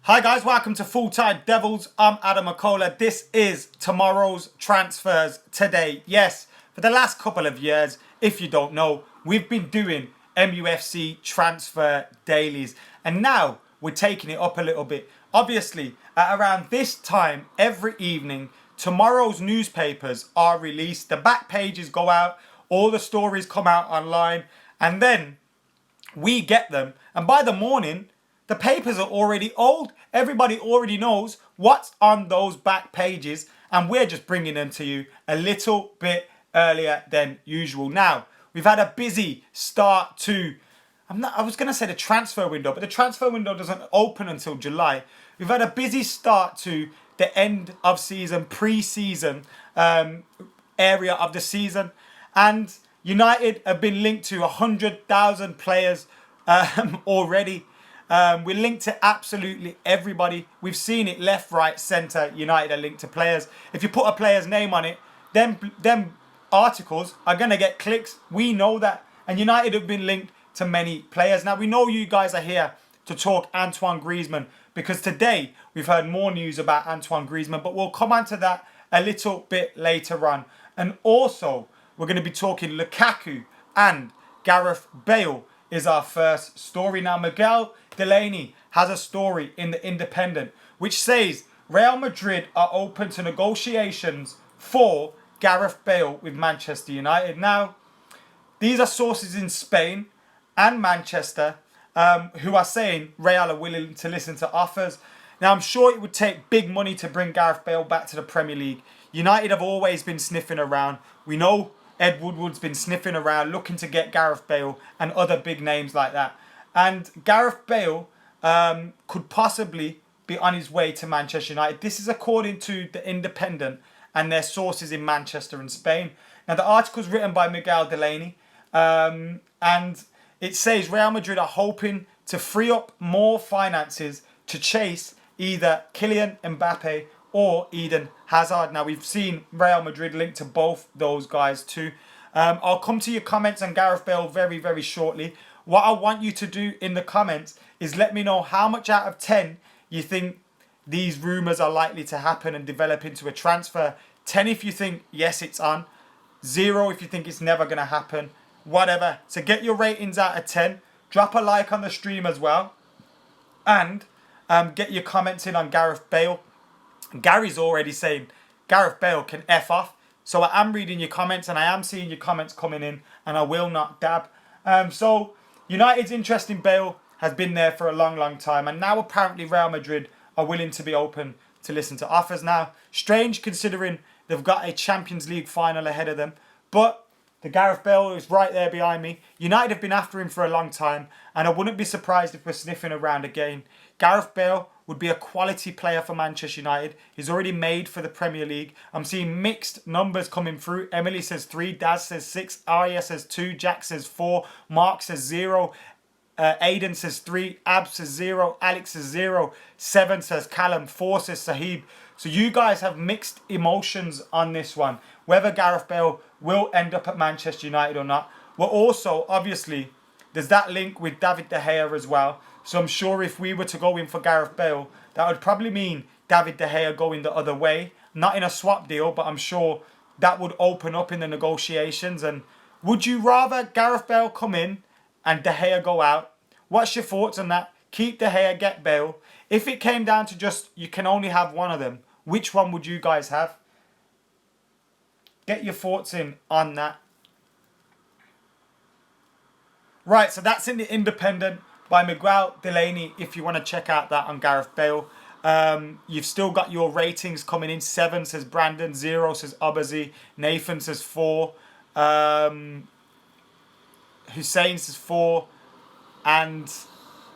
Hi guys, welcome to Full Time Devils. I'm Adam McCullough. This is tomorrow's transfers today. Yes, for the last couple of years, if you don't know, we've been doing MUFC transfer dailies, and now we're taking it up a little bit. Obviously, at around this time every evening, tomorrow's newspapers are released. The back pages go out, all the stories come out online, and then we get them, and by the morning the papers are already old. Everybody already knows what's on those back pages, and we're just bringing them to you a little bit earlier than usual. Now, we've had a busy start to, I was going to say the transfer window, but the transfer window doesn't open until July. We've had a busy start to the end of season, pre-season area of the season, and United have been linked to 100,000 players already. We're linked to absolutely everybody. We've seen it left, right, centre. United are linked to players. If you put a player's name on it, them articles are going to get clicks. We know that. And United have been linked to many players. Now, we know you guys are here to talk Antoine Griezmann, because today we've heard more news about Antoine Griezmann, but we'll come on to that a little bit later on. And also, we're going to be talking Lukaku and Gareth Bale is our first story. Now, Miguel Delaney has a story in The Independent which says Real Madrid are open to negotiations for Gareth Bale with Manchester United. Now, these are sources in Spain and Manchester who are saying Real are willing to listen to offers. Now, I'm sure it would take big money to bring Gareth Bale back to the Premier League. United have always been sniffing around. We know Ed Woodward's been sniffing around looking to get Gareth Bale and other big names like that. And Gareth Bale could possibly be on his way to Manchester United. This is according to The Independent and their sources in Manchester and Spain. Now, the article is written by Miguel Delaney, and it says Real Madrid are hoping to free up more finances to chase either Kylian Mbappe or Eden Hazard. Now, we've seen Real Madrid linked to both those guys too. I'll come to your comments on Gareth Bale very, very shortly. What I want you to do in the comments is let me know how much out of 10 you think these rumours are likely to happen and develop into a transfer. 10 if you think, yes, it's on. 0 if you think it's never going to happen. Whatever. So get your ratings out of 10. Drop a like on the stream as well. And get your comments in on Gareth Bale. Gary's already saying Gareth Bale can F off. So I am reading your comments and I am seeing your comments coming in, and I will not dab. So United's interest in Bale has been there for a long, long time, and now apparently Real Madrid are willing to be open to listen to offers. Now, strange considering they've got a Champions League final ahead of them, but the Gareth Bale is right there behind me. United have been after him for a long time, and I wouldn't be surprised if we're sniffing around again. Gareth Bale would be a quality player for Manchester United. He's already made for the Premier League. I'm seeing mixed numbers coming through. Emily says 3, Daz says 6, Arya says 2, Jack says 4, Mark says 0, Aiden says 3, Ab says 0, Alex says 0, 7 says Callum, 4 says Sahib. So you guys have mixed emotions on this one, whether Gareth Bale will end up at Manchester United or not. Well, also, obviously, there's that link with David De Gea as well. So I'm sure if we were to go in for Gareth Bale, that would probably mean David De Gea going the other way. Not in a swap deal, but I'm sure that would open up in the negotiations. And would you rather Gareth Bale come in and De Gea go out? What's your thoughts on that? Keep De Gea, get Bale. If it came down to just you can only have one of them, which one would you guys have? Get your thoughts in on that. Right, so that's in The Independent by Miguel Delaney if you want to check out that on Gareth Bale. You've still got your ratings coming in. 7 says Brandon, 0 says Abazi, Nathan says 4, Hussein says 4, and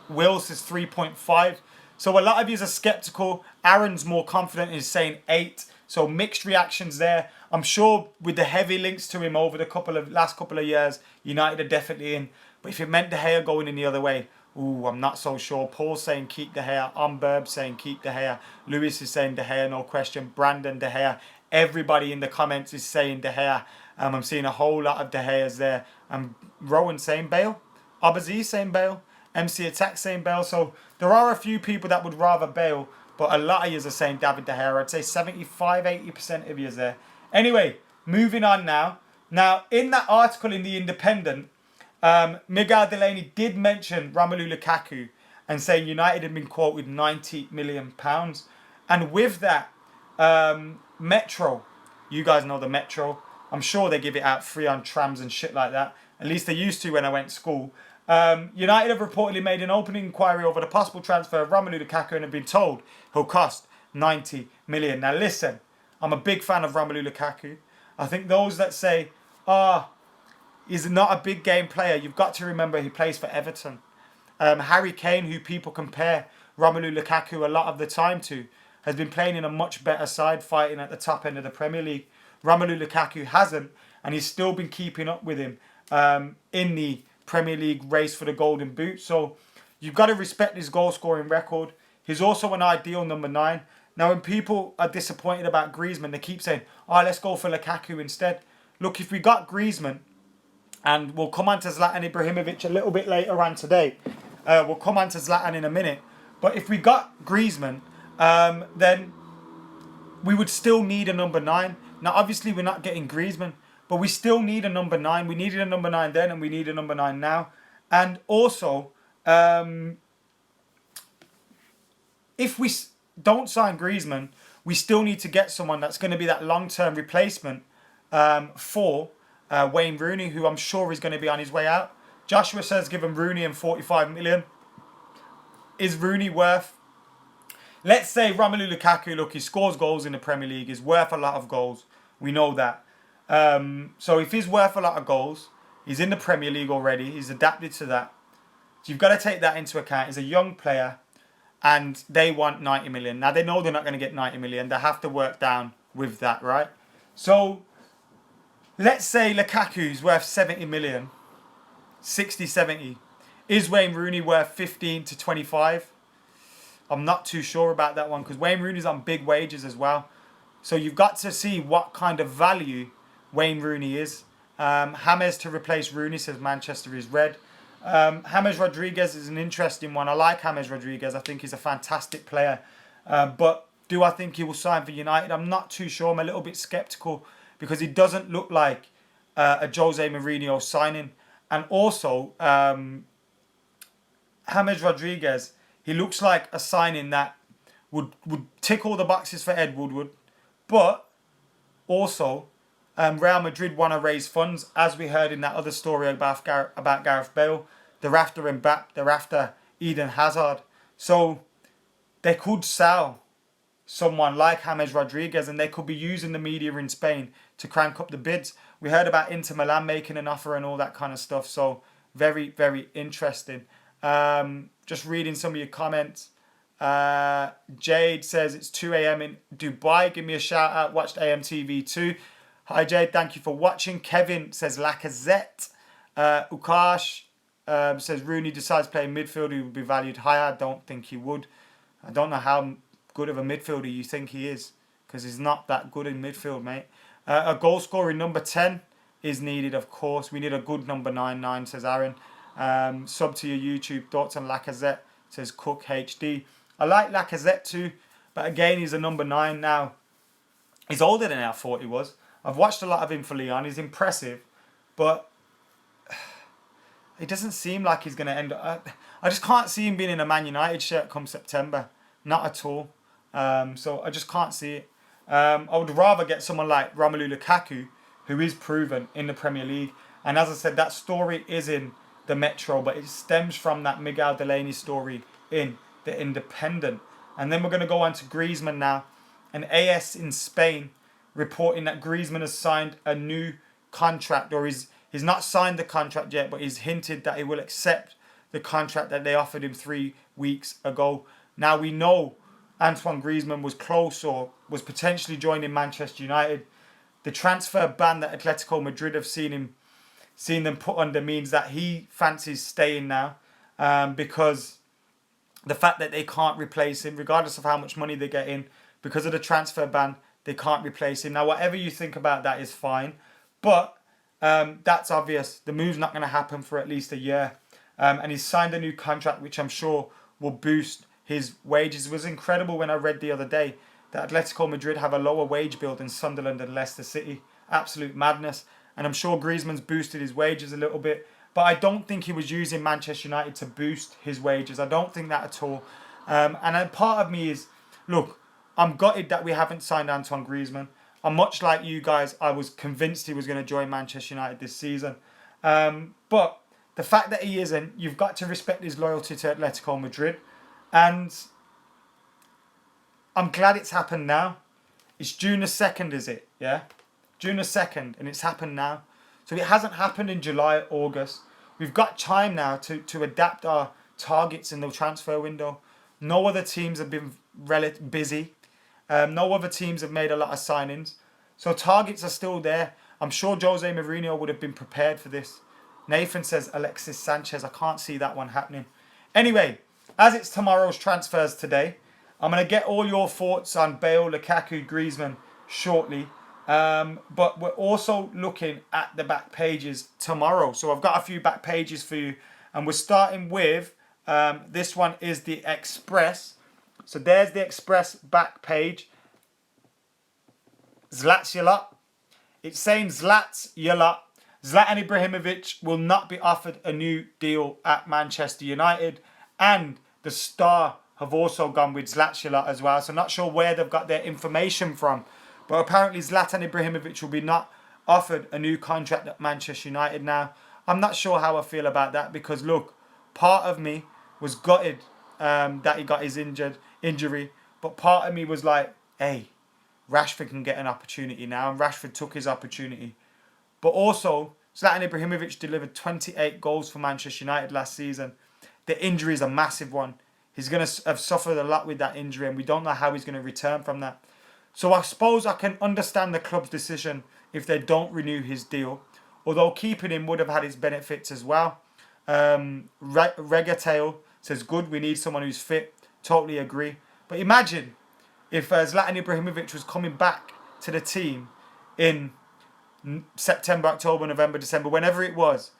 Will says 3.5. So a lot of you are skeptical. Aaron's more confident, is saying 8. So mixed reactions there. I'm sure with the heavy links to him over the last couple of years, United are definitely in. But if it meant De Gea going in the other way, ooh, I'm not so sure. Paul's saying keep De Gea. Umberb saying keep De Gea. Lewis is saying De Gea, no question. Brandon, De Gea. Everybody in the comments is saying De Gea. I'm seeing a whole lot of De Geas there. Rowan saying Bale. Abazi saying Bale. MC Attack saying Bale. So there are a few people that would rather Bale, but a lot of yous are saying David De Gea. I'd say 75-80% of yous there. Anyway, moving on now. Now, in that article in The Independent, Miguel Delaney did mention Romelu Lukaku and saying United had been quoted £90 million. And with that, Metro, you guys know the Metro. I'm sure they give it out free on trams and shit like that. At least they used to when I went to school. United have reportedly made an open inquiry over the possible transfer of Romelu Lukaku and have been told he'll cost 90 million. Now listen, I'm a big fan of Romelu Lukaku. I think those that say, he's not a big game player, you've got to remember he plays for Everton. Harry Kane, who people compare Romelu Lukaku a lot of the time to, has been playing in a much better side, fighting at the top end of the Premier League. Romelu Lukaku hasn't, and he's still been keeping up with him in the Premier League race for the Golden Boot. So you've got to respect his goal-scoring record. He's also an ideal number 9. Now, when people are disappointed about Griezmann, they keep saying, let's go for Lukaku instead. Look, if we got Griezmann, and we'll come on to Zlatan Ibrahimovic a little bit later on today. We'll come on to Zlatan in a minute. But if we got Griezmann, then we would still need a number 9. Now, obviously, we're not getting Griezmann, but we still need a number 9. We needed a number 9 then, and we need a number 9 now. And also, if we don't sign Griezmann, we still need to get someone that's going to be that long-term replacement for Wayne Rooney, who I'm sure is going to be on his way out. Joshua says give him Rooney and 45 million. Is Rooney worth... Let's say Romelu Lukaku, look, he scores goals in the Premier League. He's worth a lot of goals. We know that. So if he's worth a lot of goals, he's in the Premier League already. He's adapted to that. So you've got to take that into account. He's a young player and they want 90 million. Now, they know they're not going to get 90 million. They have to work down with that, right? So let's say Lukaku's worth 70 million, 60, 70. Is Wayne Rooney worth 15 to 25? I'm not too sure about that one because Wayne Rooney's on big wages as well. So you've got to see what kind of value Wayne Rooney is. James to replace Rooney, says Manchester is red. James Rodriguez is an interesting one. I like James Rodriguez. I think he's a fantastic player. But do I think he will sign for United? I'm not too sure. I'm a little bit sceptical because he doesn't look like a Jose Mourinho signing. And also, James Rodriguez, he looks like a signing that would tick all the boxes for Ed Woodward. But also, Real Madrid want to raise funds, as we heard in that other story about Gareth Bale. They're after Mbappe. They're after Eden Hazard. So they could sell someone like James Rodriguez and they could be using the media in Spain to crank up the bids. We heard about Inter Milan making an offer and all that kind of stuff. So very, very interesting. Just reading some of your comments. Jade says it's 2 a.m. in Dubai. Give me a shout out. Watched AMTV too. Hi Jade, thank you for watching. Kevin says Lacazette. Ukash says Rooney decides to play midfield, he would be valued higher. I don't think he would. I don't know how good of a midfielder you think he is because he's not that good in midfield, mate. A goal scoring number 10 is needed, of course. We need a good number 9, says Aaron. Sub to your YouTube. Thoughts on Lacazette, says Cook HD. I like Lacazette too, but again, he's a number 9 now. He's older than I thought he was. I've watched a lot of him for Lyon. He's impressive, but it doesn't seem like he's going to end up... I just can't see him being in a Man United shirt come September. Not at all. So I just can't see it. I would rather get someone like Romelu Lukaku, who is proven in the Premier League. And as I said, that story is in the Metro, but it stems from that Miguel Delaney story in the Independent. And then we're going to go on to Griezmann now. An AS in Spain reporting that Griezmann has signed a new contract, or he's not signed the contract yet, but he's hinted that he will accept the contract that they offered him 3 weeks ago. Now we know Antoine Griezmann was close or was potentially joining Manchester United. The transfer ban that Atletico Madrid have seen them put under means that he fancies staying now, because the fact that they can't replace him, regardless of how much money they get in, because of the transfer ban, they can't replace him. Now, whatever you think about that is fine, but that's obvious. The move's not going to happen for at least a year. And he's signed a new contract, which I'm sure will boost his wages. It was incredible when I read the other day that Atletico Madrid have a lower wage bill than Sunderland and Leicester City. Absolute madness. And I'm sure Griezmann's boosted his wages a little bit. But I don't think he was using Manchester United to boost his wages. I don't think that at all. And a part of me is, look, I'm gutted that we haven't signed Antoine Griezmann. I'm much like you guys. I was convinced he was going to join Manchester United this season. But the fact that he isn't, you've got to respect his loyalty to Atletico Madrid. And I'm glad it's happened now. It's June the 2nd, is it? Yeah? June the 2nd, and it's happened now. So it hasn't happened in July, August. We've got time now to adapt our targets in the transfer window. No other teams have been busy. No other teams have made a lot of signings. So targets are still there. I'm sure Jose Mourinho would have been prepared for this. Nathan says Alexis Sanchez. I can't see that one happening. Anyway, as it's tomorrow's transfers today, I'm going to get all your thoughts on Bale, Lukaku, Griezmann shortly. But we're also looking at the back pages tomorrow. So I've got a few back pages for you. And we're starting with, this one is the Express. So there's the Express back page. Zlats your lot. It's saying Zlats your lot. Zlatan Ibrahimovic will not be offered a new deal at Manchester United. And the Star have also gone with Zlats your lot as well. So I'm not sure where they've got their information from. But apparently Zlatan Ibrahimovic will be not offered a new contract at Manchester United now. I'm not sure how I feel about that because, look, part of me was gutted that he got his injury. But part of me was like, hey, Rashford can get an opportunity now. And Rashford took his opportunity. But also, Zlatan Ibrahimovic delivered 28 goals for Manchester United last season. The injury is a massive one. He's going to have suffered a lot with that injury. And we don't know how he's going to return from that. So I suppose I can understand the club's decision if they don't renew his deal. Although keeping him would have had its benefits as well. Regatail says, good, we need someone who's fit. Totally agree. But imagine if Zlatan Ibrahimovic was coming back to the team in September, October, November, December, whenever it was.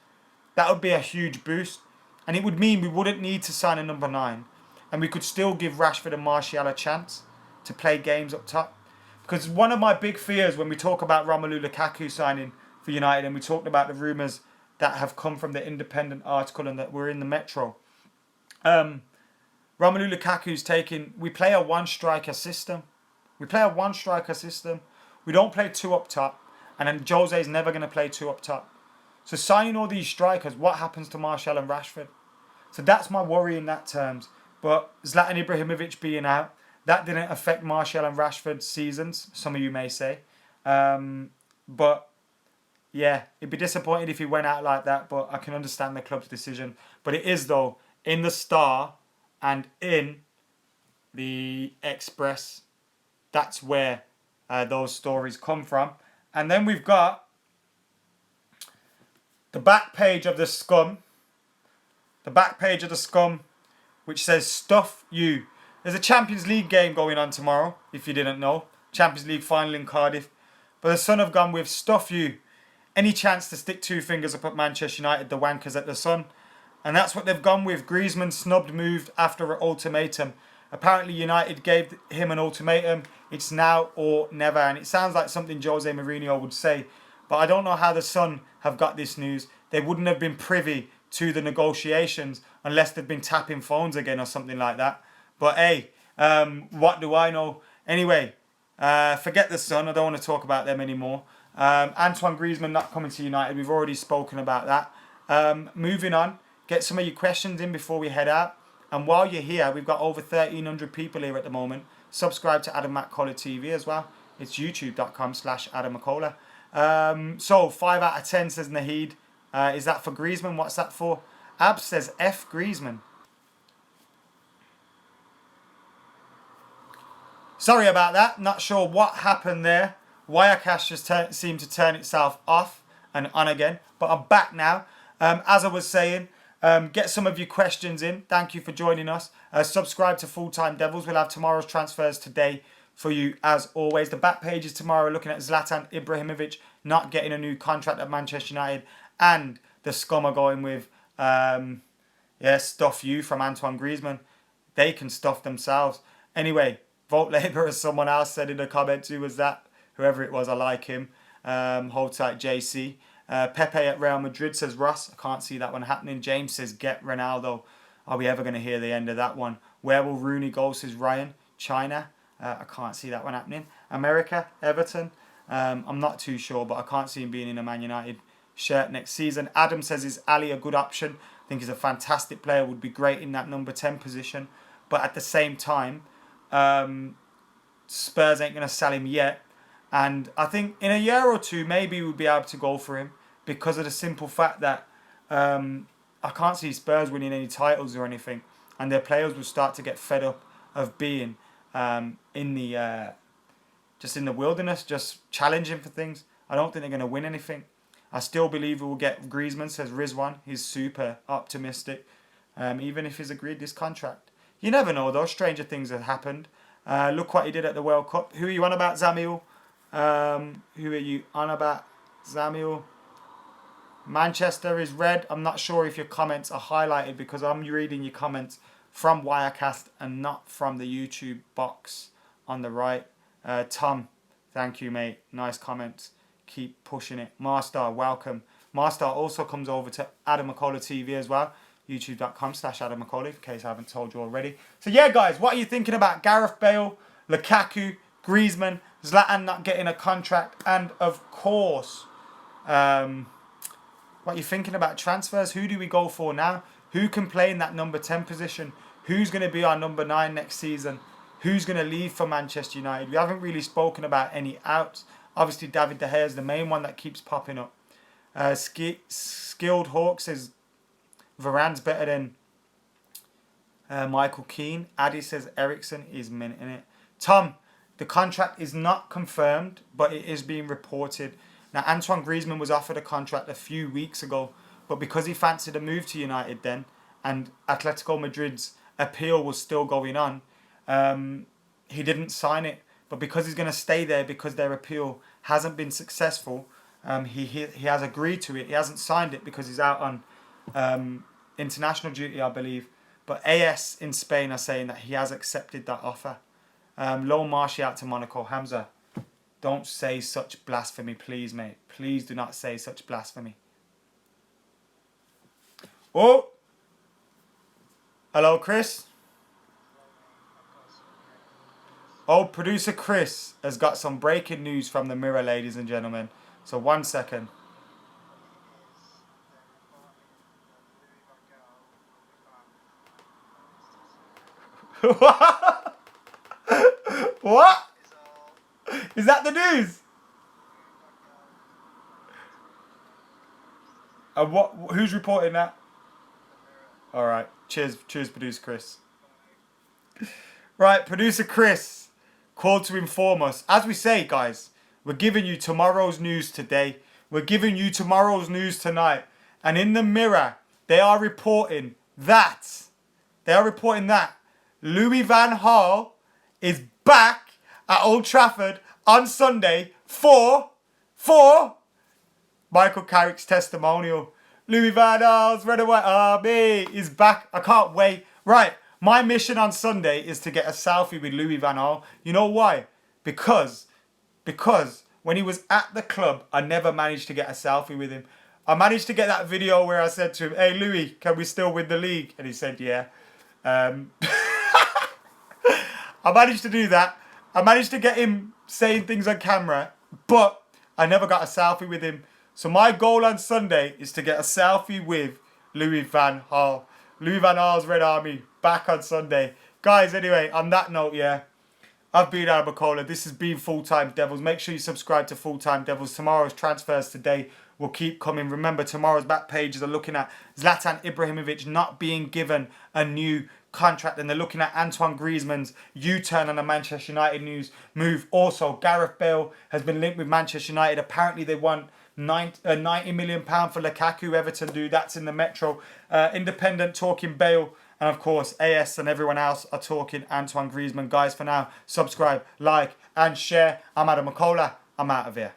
That would be a huge boost. And it would mean we wouldn't need to sign a number 9. And we could still give Rashford and Martial a chance to play games up top. Because one of my big fears when we talk about Romelu Lukaku signing for United, and we talked about the rumours that have come from the Independent article and that were in the Metro. Romelu Lukaku's we play a one-striker system. We don't play 2 up top. And then Jose's never going to play 2 up top. So signing all these strikers, what happens to Martial and Rashford? So that's my worry in that terms. But Zlatan Ibrahimovic being out, that didn't affect Martial and Rashford's seasons, some of you may say. But yeah, it'd be disappointed if he went out like that, but I can understand the club's decision. But it is, though, in the Star and in the Express, that's where those stories come from. And then we've got the back page of the Scum. The back page of the Scum, which says, stuff you. There's a Champions League game going on tomorrow, if you didn't know. Champions League final in Cardiff. But the Sun have gone with, stuff you. Any chance to stick 2 fingers up at Manchester United, the wankers at the Sun. And that's what they've gone with. Griezmann snubbed moved after an ultimatum. Apparently United gave him an ultimatum. It's now or never. And it sounds like something Jose Mourinho would say. But I don't know how the Sun have got this news. They wouldn't have been privy to the negotiations unless they've been tapping phones again or something like that. But hey, what do I know? Anyway, forget the Sun. I don't want to talk about them anymore. Antoine Griezmann not coming to United. We've already spoken about that. Moving on. Get some of your questions in before we head out. And while you're here, we've got over 1,300 people here at the moment. Subscribe to Adam McCullough TV as well. It's youtube.com/Adam McCullough. So 5 out of 10 says Naheed. Is that for Griezmann? What's that for? Ab says F Griezmann. Sorry about that. Not sure what happened there. Wirecash just seemed to turn itself off and on again. But I'm back now. As I was saying, get some of your questions in. Thank you for joining us. Subscribe to Full Time Devils. We'll have tomorrow's transfers today for you as always. The back pages tomorrow are looking at Zlatan Ibrahimovic not getting a new contract at Manchester United. And the Scum are going with Yeah, stuff you from Antoine Griezmann. They can stuff themselves. Anyway, vote Labour, as someone else said in the comments. Who was that? Whoever it was, I like him. Hold tight, JC. Pepe at Real Madrid, says Russ. I can't see that one happening. James says, get Ronaldo. Are we ever going to hear the end of that one? Where will Rooney go, says Ryan. China. I can't see that one happening. America, Everton. I'm not too sure, but I can't see him being in a Man United shirt next season. Adam says, is Ali a good option? I think he's a fantastic player, would be great in that number 10 position. But at the same time, Spurs ain't going to sell him yet. And I think in a year or two, maybe we'll be able to go for him because of the simple fact that I can't see Spurs winning any titles or anything. And their players will start to get fed up of being in the wilderness, just challenging for things. I don't think they're going to win anything. I still believe we will get Griezmann, says Rizwan. He's super optimistic, even if he's agreed this contract. You never know, though. Stranger things have happened. Look what he did at the World Cup. Who are you on about, Zamil? Who are you on about, Zamil? Manchester is red. I'm not sure if your comments are highlighted because I'm reading your comments from Wirecast and not from the YouTube box on the right. Tom, thank you, mate. Nice comments. Keep pushing it. Marstar, welcome. Marstar also comes over to Adam McCullough TV as well. YouTube.com/Adam McCullough, in case I haven't told you already. So yeah, guys, what are you thinking about Gareth Bale, Lukaku, Griezmann, Zlatan not getting a contract, and of course, what are you thinking about transfers? Who do we go for now? Who can play in that number 10 position? Who's going to be our number 9 next season? Who's going to leave for Manchester United? We haven't really spoken about any outs. Obviously, David De Gea is the main one that keeps popping up. Skilled Hawk says Varane's better than Michael Keane. Addy says Ericsson is minting it. Tom, the contract is not confirmed, but it is being reported. Now, Antoine Griezmann was offered a contract a few weeks ago, but because he fancied a move to United then, and Atletico Madrid's appeal was still going on, he didn't sign it. But because he's going to stay there because their appeal hasn't been successful, he has agreed to it. He hasn't signed it because he's out on international duty, I believe. But AS in Spain are saying that he has accepted that offer. Loan Marshy out to Monaco. Hamza, don't say such blasphemy, please, mate. Please do not say such blasphemy. Oh! Hello, Chris. Oh, producer Chris has got some breaking news from the Mirror, ladies and gentlemen. So 1 second. What? What? Is that the news? And what? Who's reporting that? All right. Cheers, producer Chris. Right, producer Chris called to inform us. As we say, guys, we're giving you tomorrow's news today. We're giving you tomorrow's news tonight. And in the Mirror, they are reporting that Louis van Gaal is back at Old Trafford on Sunday for Michael Carrick's testimonial. Louis van Gaal's Red and White Army is back. I can't wait. Right. My mission on Sunday is to get a selfie with Louis van Gaal. You know why? Because when he was at the club, I never managed to get a selfie with him. I managed to get that video where I said to him, hey, Louis, can we still win the league? And he said, yeah. I managed to do that. I managed to get him saying things on camera, but I never got a selfie with him. So my goal on Sunday is to get a selfie with Louis van Gaal. Louis van Gaal's Red Army back on Sunday. Guys, anyway, on that note, yeah, I've been Adam McCullough. This has been Full Time Devils. Make sure you subscribe to Full Time Devils. Tomorrow's transfers today will keep coming. Remember, tomorrow's back pages are looking at Zlatan Ibrahimovic not being given a new contract, and they're looking at Antoine Griezmann's U-turn on the Manchester United news move. Also, Gareth Bale has been linked with Manchester United. Apparently, they want £90 million for Lukaku. Everton do. That's in the Metro. Independent talking Bale. And of course, AS and everyone else are talking Antoine Griezmann. Guys, for now, subscribe, like, and share. I'm Adam McCullough. I'm out of here.